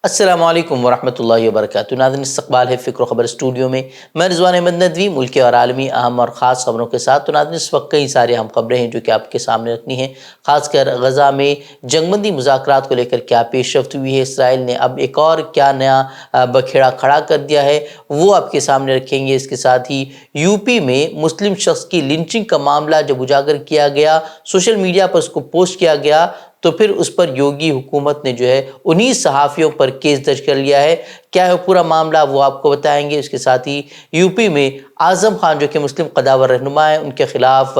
السلام علیکم ورحمۃ اللہ وبرکاتہ۔ ناظرین، استقبال ہے فکر و خبر اسٹوڈیو میں رضوان احمد ندوی ملکی اور عالمی اہم اور خاص خبروں کے ساتھ۔ تو ناظرین، اس وقت کئی ساری اہم خبریں ہیں جو کہ آپ کے سامنے رکھنی ہیں، خاص کر غزہ میں جنگ بندی مذاکرات کو لے کر کیا پیش رفت ہوئی ہے، اسرائیل نے اب ایک اور کیا نیا بکھیڑا کھڑا کر دیا ہے، وہ آپ کے سامنے رکھیں گے۔ اس کے ساتھ ہی یو پی میں مسلم شخص کی لنچنگ کا معاملہ جب اجاگر کیا گیا، سوشل میڈیا پر اس کو پوسٹ کیا گیا، تو پھر اس پر یوگی حکومت نے جو ہے انہی صحافیوں پر کیس درج کر لیا ہے۔ کیا ہے پورا معاملہ، وہ آپ کو بتائیں گے۔ اس کے ساتھ ہی یو پی میں اعظم خان جو کہ مسلم قداور رہنما ہیں، ان کے خلاف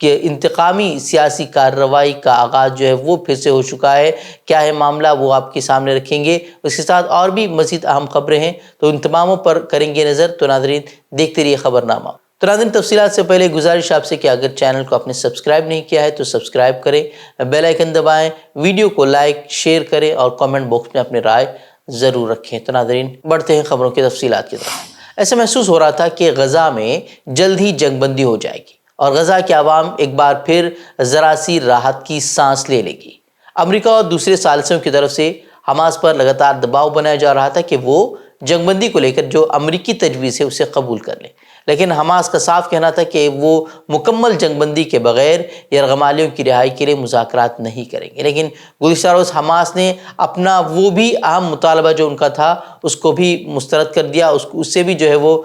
کہ انتقامی سیاسی کارروائی کا آغاز جو ہے وہ پھر سے ہو چکا ہے۔ کیا ہے معاملہ، وہ آپ کے سامنے رکھیں گے۔ اس کے ساتھ اور بھی مزید اہم خبریں ہیں، تو ان تماموں پر کریں گے نظر۔ تو ناظرین، دیکھتے رہیے خبرنامہ۔ تو ناظرین، تفصیلات سے پہلے گزارش آپ سے کہ اگر چینل کو آپ نے سبسکرائب نہیں کیا ہے تو سبسکرائب کریں، بیل آئیکن دبائیں، ویڈیو کو لائک شیئر کریں اور کامنٹ باکس میں اپنی رائے ضرور رکھیں۔ تو ناظرین، بڑھتے ہیں خبروں کی تفصیلات کی طرف۔ ایسا محسوس ہو رہا تھا کہ غزہ میں جلد ہی جنگ بندی ہو جائے گی اور غزہ کے عوام ایک بار پھر ذرا سی راحت کی سانس لے لے گی۔ امریکہ اور دوسرے ثالثیوں کی طرف سے حماس پر لگاتار دباؤ بنایا جا رہا تھا کہ وہ جنگ بندی کو لے کر جو امریکی تجویز ہے اسے قبول کر لیں، لیکن حماس کا صاف کہنا تھا کہ وہ مکمل جنگ بندی کے بغیر یرغمالیوں کی رہائی کے لیے مذاکرات نہیں کریں گے۔ لیکن گزشتہ روز حماس نے اپنا وہ بھی اہم مطالبہ جو ان کا تھا اس کو بھی مسترد کر دیا، اس سے بھی جو ہے وہ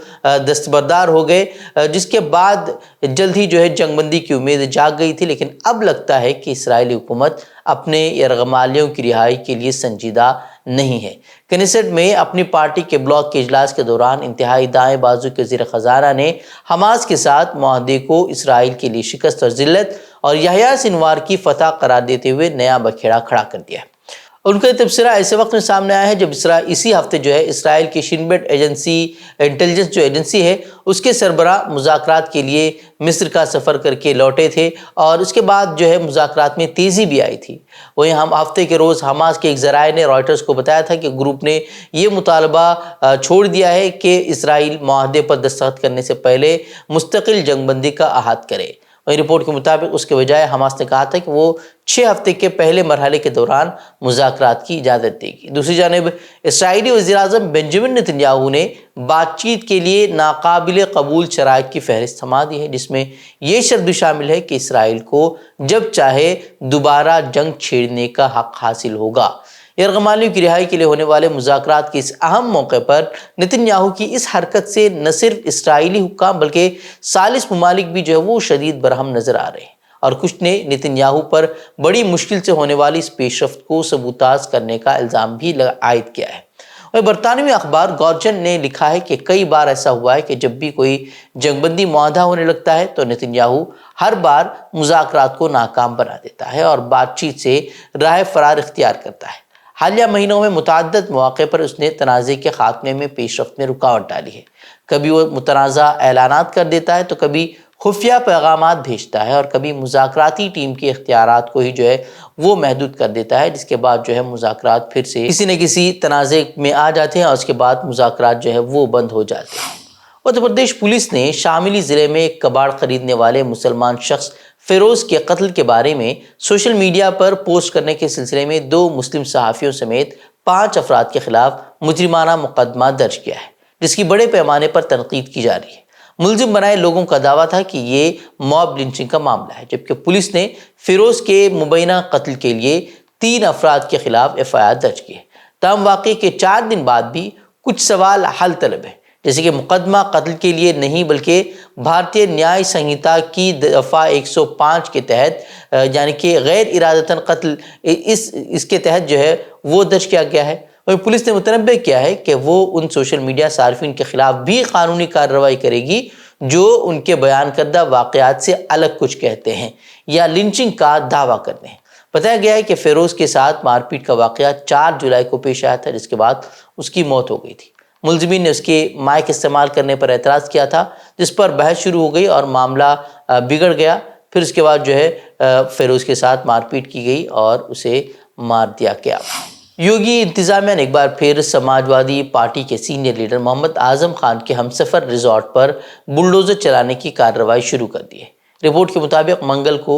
دستبردار ہو گئے، جس کے بعد جلد ہی جو ہے جنگ بندی کی امید جاگ گئی تھی۔ لیکن اب لگتا ہے کہ اسرائیلی حکومت اپنے یرغمالیوں کی رہائی کے لیے سنجیدہ نہیں ہے۔ کنیسٹ میں اپنی پارٹی کے بلاک کے اجلاس کے دوران انتہائی دائیں بازو کے وزیر خزانہ نے حماس کے ساتھ معاہدے کو اسرائیل کے لیے شکست اور ذلت اور یحییٰ سنوار کی فتح قرار دیتے ہوئے نیا بکھیڑا کھڑا کر دیا ہے۔ ان کا یہ تبصرہ ایسے وقت میں سامنے آیا ہے جب اسی ہفتے جو ہے اسرائیل کی شین بیٹ انٹیلیجنس جو ایجنسی ہے، اس کے سربراہ مذاکرات کے لیے مصر کا سفر کر کے لوٹے تھے اور اس کے بعد جو ہے مذاکرات میں تیزی بھی آئی تھی۔ وہیں ہم ہفتے کے روز حماس کے ایک ذرائع نے رائٹرز کو بتایا تھا کہ گروپ نے یہ مطالبہ چھوڑ دیا ہے کہ اسرائیل معاہدے پر دستخط کرنے سے پہلے مستقل جنگ بندی کا عہد کرے۔ وہیں رپورٹ کے مطابق اس کے بجائے حماس نے کہا تھا کہ وہ 6 ہفتے کے پہلے مرحلے کے دوران مذاکرات کی اجازت دے گی۔ دوسری جانب اسرائیلی وزیر اعظم بنجامن نتن یاہو نے بات چیت کے لیے ناقابل قبول شرائط کی فہرست تھما دی ہے، جس میں یہ شرط بھی شامل ہے کہ اسرائیل کو جب چاہے دوبارہ جنگ چھیڑنے کا حق حاصل ہوگا۔ یرغمالیوں کی رہائی کے لیے ہونے والے مذاکرات کے اس اہم موقع پر نتن یاہو کی اس حرکت سے نہ صرف اسرائیلی حکام بلکہ ثالث ممالک بھی جو ہے وہ شدید برہم نظر آ رہے ہیں، اور کچھ نے نتن یاہو پر بڑی مشکل سے ہونے والی اس پیش رفت کو سبوتاژ کرنے کا الزام بھی عائد کیا ہے۔ اور برطانوی اخبار گارجین نے لکھا ہے کہ کئی بار ایسا ہوا ہے کہ جب بھی کوئی جنگ بندی معاہدہ ہونے لگتا ہے تو نتن یاہو ہر بار مذاکرات کو ناکام بنا دیتا ہے اور بات چیت سے راہ فرار اختیار کرتا ہے۔ حالیہ مہینوں میں متعدد مواقع پر اس نے تنازع کے خاتمے میں پیش رفت میں رکاوٹ ڈالی ہے۔ کبھی وہ متنازع اعلانات کر دیتا ہے تو کبھی خفیہ پیغامات بھیجتا ہے اور کبھی مذاکراتی ٹیم کے اختیارات کو ہی جو ہے وہ محدود کر دیتا ہے، جس کے بعد جو ہے مذاکرات پھر سے کسی نہ کسی تنازع میں آ جاتے ہیں اور اس کے بعد مذاکرات جو ہے وہ بند ہو جاتے ہیں۔ اتر پردیش پولیس نے شاملی ضلع میں ایک کباڑ خریدنے والے مسلمان شخص فیروز کے قتل کے بارے میں سوشل میڈیا پر پوسٹ کرنے کے سلسلے میں 2 مسلم صحافیوں سمیت 5 افراد کے خلاف مجرمانہ مقدمہ درج کیا ہے، جس کی بڑے پیمانے پر تنقید کی جا رہی ہے۔ ملزم بنائے لوگوں کا دعویٰ تھا کہ یہ موب لنچنگ کا معاملہ ہے، جبکہ پولیس نے فیروز کے مبینہ قتل کے لیے 3 افراد کے خلاف FIR درج کی ہے۔ تاہم واقعے کے 4 دن بعد بھی کچھ سوال حل طلب ہے، جیسے کہ مقدمہ قتل کے لیے نہیں بلکہ بھارتیہ نیائے سنہتا کی دفعہ 105 کے تحت یعنی کہ غیر ارادتاً قتل اس کے تحت جو ہے وہ درج کیا گیا ہے۔ اور پولیس نے متنبہ کیا ہے کہ وہ ان سوشل میڈیا صارفین کے خلاف بھی قانونی کارروائی کرے گی جو ان کے بیان کردہ واقعات سے الگ کچھ کہتے ہیں یا لنچنگ کا دعویٰ کرتے ہیں۔ بتایا گیا ہے کہ فیروز کے ساتھ مار پیٹ کا واقعہ 4 جولائی کو پیش آیا تھا، جس کے بعد اس کی موت ہو گئی تھی۔ ملزمین نے اس کے مائک استعمال کرنے پر اعتراض کیا تھا، جس پر بحث شروع ہو گئی اور معاملہ بگڑ گیا۔ پھر اس کے بعد جو ہے فیروز کے ساتھ مار پیٹ کی گئی اور اسے مار دیا گیا۔ یوگی انتظامیہ نے ایک بار پھر سماجوادی پارٹی کے سینئر لیڈر محمد اعظم خان کے ہمسفر ریزارٹ پر بلڈوزر چلانے کی کارروائی شروع کر دی ہے۔ رپورٹ کے مطابق منگل کو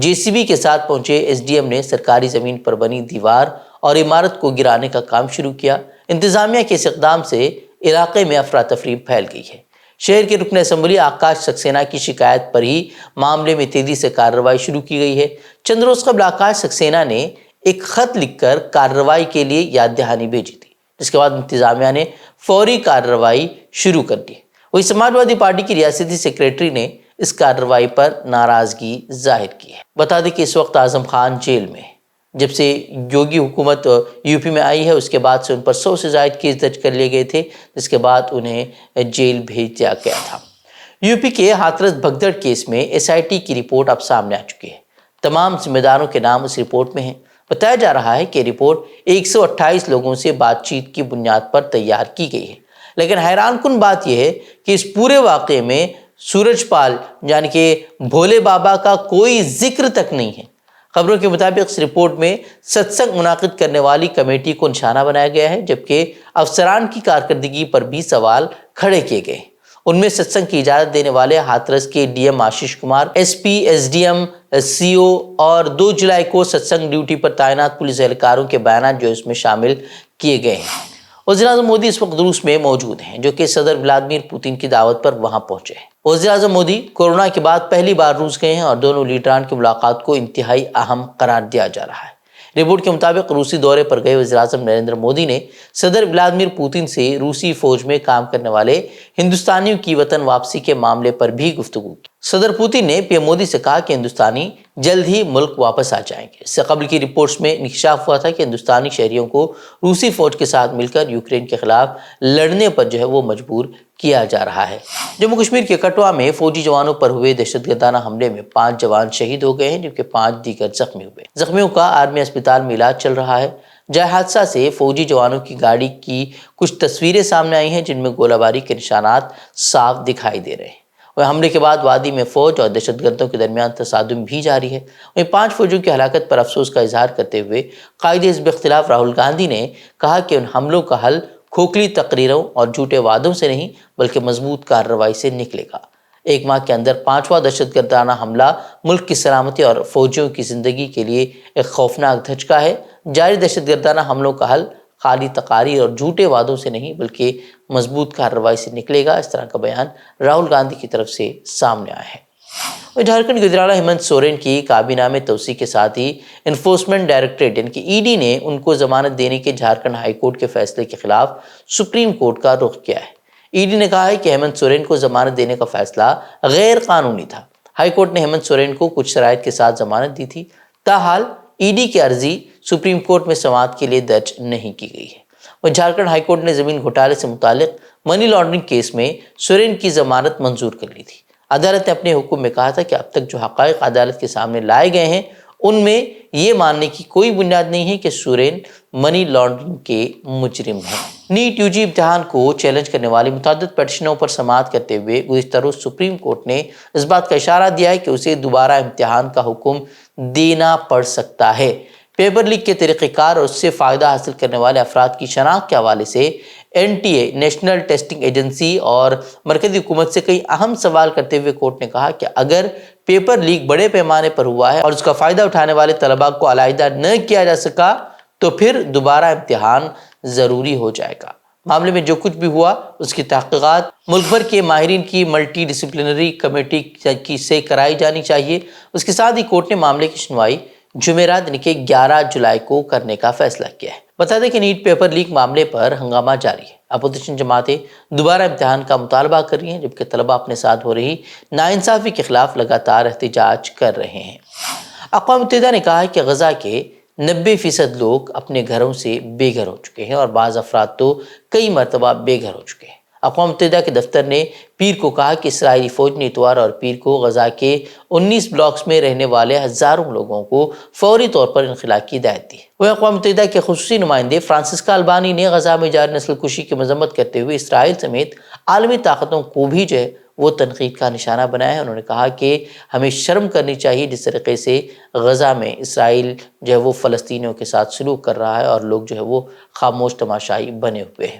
JCB کے ساتھ پہنچے SDM نے سرکاری زمین پر بنی دیوار اور عمارت کو گرانے کا کام شروع کیا۔ انتظامیہ کے اس اقدام سے علاقے میں افراتفری پھیل گئی ہے۔ شہر کے رکن اسمبلی آکاش سکسینہ کی شکایت پر ہی معاملے میں تیزی سے کارروائی شروع کی گئی ہے۔ چند روز قبل آکاش سکسینہ نے ایک خط لکھ کر کارروائی کے لیے یاد دہانی بھیجی تھی، جس کے بعد انتظامیہ نے فوری کارروائی شروع کر دی۔ وہی سماجوادی پارٹی کی ریاستی سیکریٹری نے اس کارروائی پر ناراضگی ظاہر کی ہے۔ بتا دیں کہ اس وقت اعظم خان جیل میں، جب سے یوگی حکومت یو پی میں آئی ہے اس کے بعد سے ان پر 100 سے زائد کیس درج کر لیے گئے تھے، جس کے بعد انہیں جیل بھیج دیا گیا تھا۔ یو پی کے ہاتھرس بھگدڑ کیس میں ایس آئی ٹی کی رپورٹ اب سامنے آ چکی ہے۔ تمام ذمہ داروں کے نام اس رپورٹ میں ہیں۔ بتایا جا رہا ہے کہ رپورٹ 128 لوگوں سے بات چیت کی بنیاد پر تیار کی گئی ہے، لیکن حیران کن بات یہ ہے کہ اس پورے واقعے میں سورج پال یعنی کہ بھولے بابا کا کوئی ذکر تک نہیں ہے۔ خبروں کے مطابق اس رپورٹ میں ستسنگ منعقد کرنے والی کمیٹی کو نشانہ بنایا گیا ہے، جبکہ افسران کی کارکردگی پر بھی سوال کھڑے کیے گئے ہیں۔ ان میں ستسنگ کی اجازت دینے والے ہاتھرس کے D M Ashish Kumar, S P, S D M, C O اور 2 جولائی کو ستسنگ ڈیوٹی پر تعینات پولیس اہلکاروں کے بیانات جو اس میں شامل کیے گئے ہیں۔ وزیر اعظم مودی اس وقت روس میں موجود ہیں، جو کہ صدر ولادیمیر پوتن کی دعوت پر وہاں پہنچے ہیں۔ وزیر اعظم مودی کورونا کے بعد پہلی بار روس گئے ہیں اور دونوں لیڈران کی ملاقات کو انتہائی اہم قرار دیا جا رہا ہے۔ رپورٹ کے مطابق روسی دورے پر گئے وزیر اعظم نریندر مودی نے صدر ولادیمیر پوتن سے روسی فوج میں کام کرنے والے ہندوستانیوں کی وطن واپسی کے معاملے پر بھی گفتگو کی۔ صدر پوتن نے پی ایم مودی سے کہا کہ ہندوستانی جلد ہی ملک واپس آ جائیں گے۔ اس سے قبل کی رپورٹس میں انکشاف ہوا تھا کہ ہندوستانی شہریوں کو روسی فوج کے ساتھ مل کر یوکرین کے خلاف لڑنے پر وہ مجبور کیا جا رہا ہے۔ جموں کشمیر کے کٹھوعہ میں فوجی جوانوں پر ہوئے دہشت گردانہ حملے میں 5 جوان شہید ہو گئے ہیں، جبکہ 5 دیگر زخمی ہوئے۔ زخمیوں کا آرمی اسپتال میں علاج چل رہا ہے۔ جائے حادثہ سے فوجی جوانوں کی گاڑی کی کچھ تصویریں سامنے آئی ہیں، جن میں گولہ باری کے نشانات صاف دکھائی دے رہے ہیں۔ وہ حملے کے بعد وادی میں فوج اور دہشت گردوں کے درمیان تصادم بھی جاری ہے۔ وہیں 5 فوجیوں کی ہلاکت پر افسوس کا اظہار کرتے ہوئے قائد حزب اختلاف راہل گاندھی نے کہا کہ ان حملوں کا حل کھوکھلی تقریروں اور جھوٹے وعدوں سے نہیں بلکہ مضبوط کارروائی سے نکلے گا۔ 1 ماہ کے اندر 5واں دہشت گردانہ حملہ ملک کی سلامتی اور فوجیوں کی زندگی کے لیے ایک خوفناک دھچکا ہے۔ جاری دہشت گردانہ حملوں کا حل خالی تقاریر اور جھوٹے وعدوں سے نہیں بلکہ مضبوط کارروائی سے نکلے گا، اس طرح کا بیان راہل گاندھی کی طرف سے سامنے آیا ہے۔ جھارکھنڈ کے وزیر اعلیٰ ہیمنت سورین کی کابینہ میں توسیع کے ساتھ ہی انفورسمنٹ ڈائریکٹوریٹ یعنی کہ ای ڈی نے ان کو ضمانت دینے کے جھارکھنڈ ہائی کورٹ کے فیصلے کے خلاف سپریم کورٹ کا رخ کیا ہے۔ ای ڈی نے کہا ہے کہ ہیمنت سورین کو ضمانت دینے کا فیصلہ غیر قانونی تھا۔ ہائی کورٹ نے ہیمنت سورین کو کچھ شرائط کے ساتھ ضمانت دی تھی، تاحال ای ڈی کی عرضی سپریم کورٹ میں سماعت کے لیے درج نہیں کی گئی ہے۔ وہ جھارکھنڈ ہائی کورٹ نے زمین گھوٹالے سے متعلق منی لانڈرنگ کیس میں سورین کی ضمانت منظور کر لی تھی۔ عدالت نے اپنے حکم میں کہا تھا کہ اب تک جو حقائق عدالت کے سامنے لائے گئے ہیں ان میں یہ ماننے کی کوئی بنیاد نہیں ہے کہ سورین منی لانڈرنگ کے مجرم ہیں۔ نیٹ یو جی امتحان کو چیلنج کرنے والی متعدد پٹیشنوں پر سماعت کرتے ہوئے گزشتہ روز سپریم کورٹ نے اس بات کا اشارہ دیا ہے کہ اسے دوبارہ امتحان کا حکم دینا پڑ سکتا ہے۔ پیپر لیک کے طریقہ کار اور اس سے فائدہ حاصل کرنے والے افراد کی شناخت کے حوالے سے N T A national testing agency اور مرکزی حکومت سے کئی اہم سوال کرتے ہوئے کورٹ نے کہا کہ اگر پیپر لیک بڑے پیمانے پر ہوا ہے اور اس کا فائدہ اٹھانے والے طلباء کو علیحدہ نہ کیا جا سکا تو پھر دوبارہ امتحان ضروری ہو جائے گا۔ معاملے میں جو کچھ بھی ہوا اس کی تحقیقات ملک بھر کے ماہرین کی ملٹی ڈسپلنری کمیٹی سے کرائی جانی چاہیے۔ اس کے ساتھ ہی کورٹ نے معاملے کی سنوائی جمعرات یعنی کہ 11 جولائی کو کرنے کا فیصلہ کیا ہے۔ بتا دیں کہ نیٹ پیپر لیک معاملے پر ہنگامہ جاری ہے۔ اپوزیشن جماعتیں دوبارہ امتحان کا مطالبہ کر رہی ہیں، جبکہ طلباء اپنے ساتھ ہو رہی ناانصافی کے خلاف لگاتار احتجاج کر رہے ہیں۔ اقوام متحدہ نے کہا ہے کہ غزہ کے 90% لوگ اپنے گھروں سے بے گھر ہو چکے ہیں اور بعض افراد تو کئی مرتبہ بے گھر ہو چکے ہیں۔ اقوام متحدہ کے دفتر نے پیر کو کہا کہ اسرائیلی فوج نے اتوار اور پیر کو غزہ کے 19 بلاکس میں رہنے والے ہزاروں لوگوں کو فوری طور پر انخلاء کی ہدایت دی۔ وہ اقوام متحدہ کے خصوصی نمائندے فرانسسکا البانی نے غزہ میں جاری نسل کشی کی مذمت کرتے ہوئے اسرائیل سمیت عالمی طاقتوں کو بھی وہ تنقید کا نشانہ بنایا ہے۔ انہوں نے کہا کہ ہمیں شرم کرنی چاہیے جس طریقے سے غزہ میں اسرائیل وہ فلسطینیوں کے ساتھ سلوک کر رہا ہے اور لوگ وہ خاموش تماشائی بنے ہوئے ہیں۔